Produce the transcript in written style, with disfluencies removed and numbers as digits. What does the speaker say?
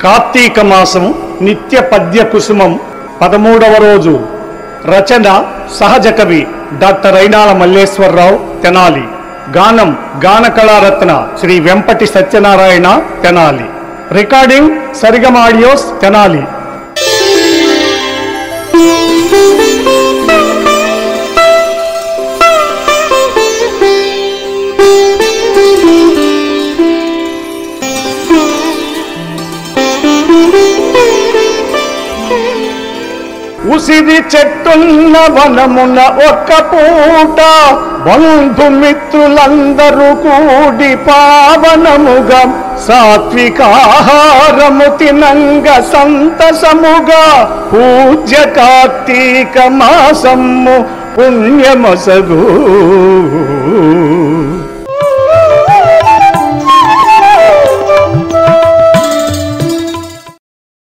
కార్తీక మాసం నిత్య పద్య కుసుమం 13వ రోజు. రచన సహజ కవి డాక్టర్ అయినాల మల్లేశ్వరరావు తెనాలి. గానం గాన కళారత్న శ్రీ వెంపటి సత్యనారాయణ తెనాలి. రికార్డింగ్ సరిగమ ఆడియోస్ తెనాలి. ఉసిరి చెట్టున్న వనమున ఒక్క పూట బంధుమిత్రులందరూ కూడి పావనముగా సాత్వికాహారము తినంగ సంతసముగా పూజ్య కార్తీక మాసము పుణ్యమసగు.